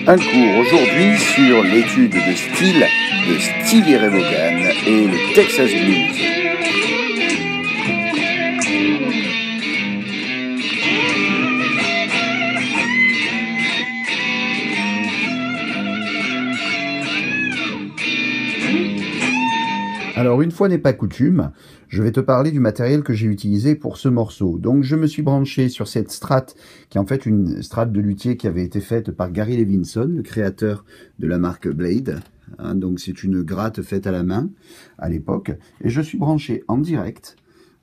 Un cours aujourd'hui sur l'étude de style de Stevie Ray Vaughan et le Texas Blues. Alors, une fois n'est pas coutume, je vais te parler du matériel que j'ai utilisé pour ce morceau. Donc, je me suis branché sur cette Strat, qui est en fait une Strat de luthier qui avait été faite par Gary Levinson, le créateur de la marque Blade. Donc, c'est une gratte faite à la main à l'époque. Et je suis branché en direct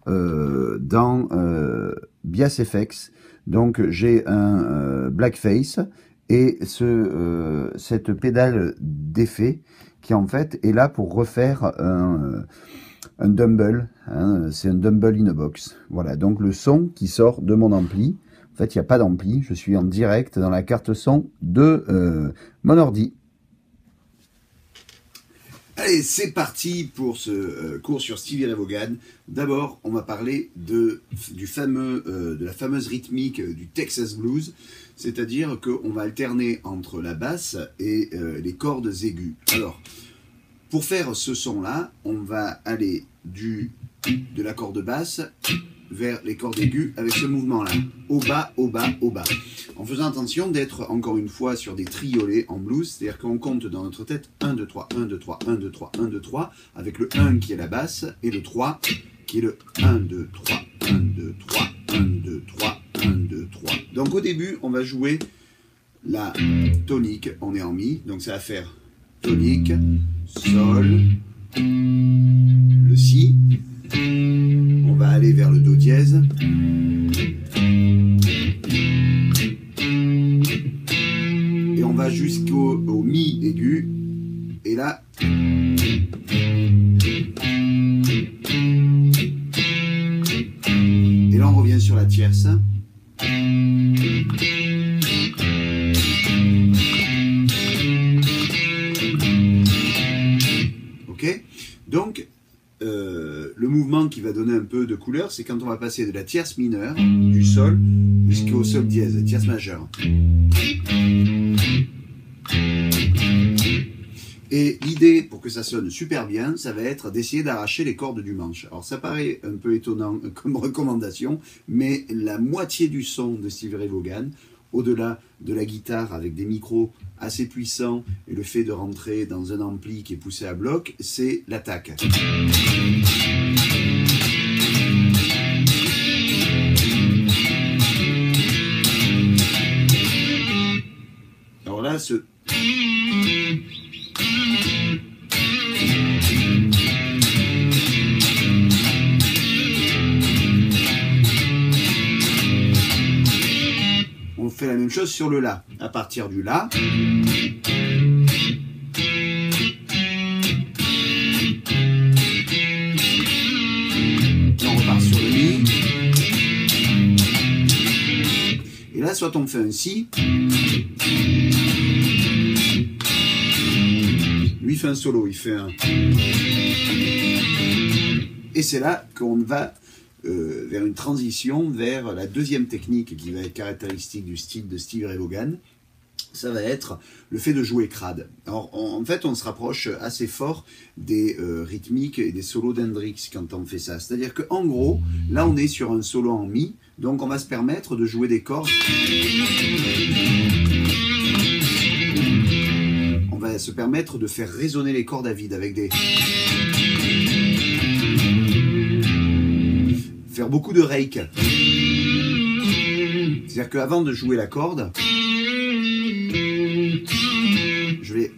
dans Bias FX. Donc, j'ai un Blackface et cette pédale d'effet qui en fait est là pour refaire un Dumble, c'est un Dumble in a box. Voilà, donc le son qui sort de mon ampli, en fait il n'y a pas d'ampli, je suis en direct dans la carte son de mon ordi. Allez, c'est parti pour ce cours sur Stevie Ray Vaughan. D'abord, on va parler de la fameuse rythmique du Texas Blues, c'est-à-dire qu'on va alterner entre la basse et les cordes aiguës. Alors, pour faire ce son-là, on va aller de la corde basse vers les cordes aiguës avec ce mouvement-là. Au bas, au bas, au bas. En faisant attention d'être encore une fois sur des triolets en blues, c'est-à-dire qu'on compte dans notre tête 1, 2, 3, 1, 2, 3, 1, 2, 3, 1, 2, 3, avec le 1 qui est la basse et le 3 qui est le 1, 2, 3, 1, 2, 3, 1, 2, 3, 1, 2, 3. Donc au début, on va jouer la tonique, on est en mi, donc ça va faire tonique, sol, le si, on va aller vers le do dièse, et on va jusqu'au mi aigu, et là, on revient sur la tierce. Ok, donc le mouvement qui va donner un peu de couleur, c'est quand on va passer de la tierce mineure, du sol, jusqu'au sol dièse, tierce majeure. Et l'idée, pour que ça sonne super bien, ça va être d'essayer d'arracher les cordes du manche. Alors ça paraît un peu étonnant comme recommandation, mais la moitié du son de Stevie Ray Vaughan, au-delà de la guitare avec des micros assez puissants et le fait de rentrer dans un ampli qui est poussé à bloc, c'est l'attaque. Alors là, on fait la même chose sur le La. À partir du La, on repart sur le Mi. Et là, soit on fait un Si, lui fait un solo, il fait un... Et c'est là qu'on va vers une transition vers la deuxième technique qui va être caractéristique du style de Stevie Ray Vaughan. Ça va être le fait de jouer crade. Alors, en fait, on se rapproche assez fort des rythmiques et des solos d'Hendrix quand on fait ça. C'est-à-dire qu'en gros, là, on est sur un solo en Mi, donc on va se permettre de jouer des cordes. On va se permettre de faire résonner les cordes à vide avec des... Faire beaucoup de rake. C'est-à-dire qu'avant de jouer la corde, je vais...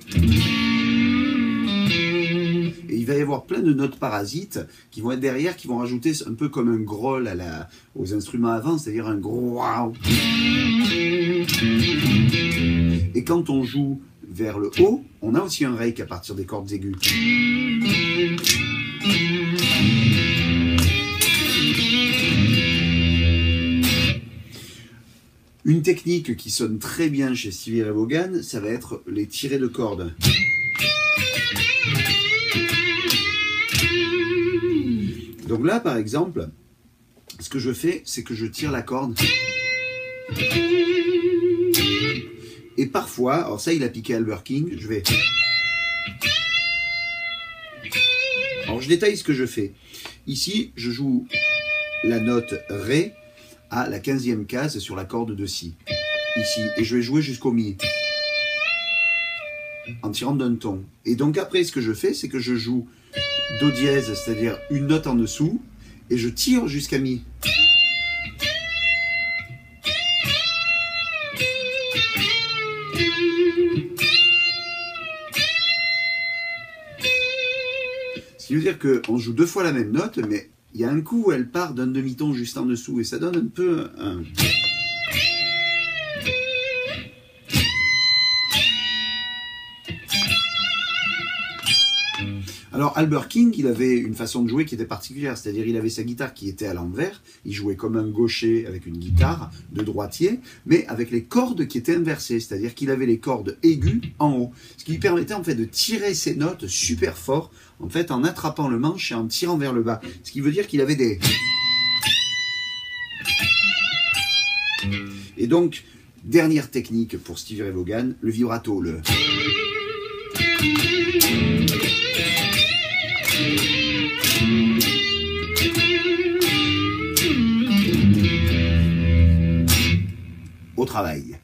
Et il va y avoir plein de notes parasites qui vont être derrière, qui vont rajouter un peu comme un growl aux instruments avant, c'est-à-dire un gros wow. Et quand on joue vers le haut, on a aussi un rake à partir des cordes aiguës. Une technique qui sonne très bien chez Stevie Ray Vaughan, ça va être les tirés de cordes. Donc là, par exemple, ce que je fais, c'est que je tire la corde Et parfois, alors ça il a piqué Albert King, je vais... Alors je détaille ce que je fais. Ici, je joue la note Ré à la 15e case sur la corde de Si. Ici, et je vais jouer jusqu'au Mi. En tirant d'un ton. Et donc après, ce que je fais, c'est que je joue Do dièse, c'est-à-dire une note en dessous, et je tire jusqu'à Mi. Ce qui veut dire qu'on joue deux fois la même note, mais il y a un coup où elle part d'un demi-ton juste en dessous, et ça donne un peu un... Alors Albert King, il avait une façon de jouer qui était particulière, c'est-à-dire il avait sa guitare qui était à l'envers, il jouait comme un gaucher avec une guitare de droitier, mais avec les cordes qui étaient inversées, c'est-à-dire qu'il avait les cordes aiguës en haut, ce qui lui permettait en fait de tirer ses notes super fort, en fait en attrapant le manche et en tirant vers le bas, ce qui veut dire qu'il avait des... Et donc, dernière technique pour Stevie Ray Vaughan, le vibrato, le... Au travail.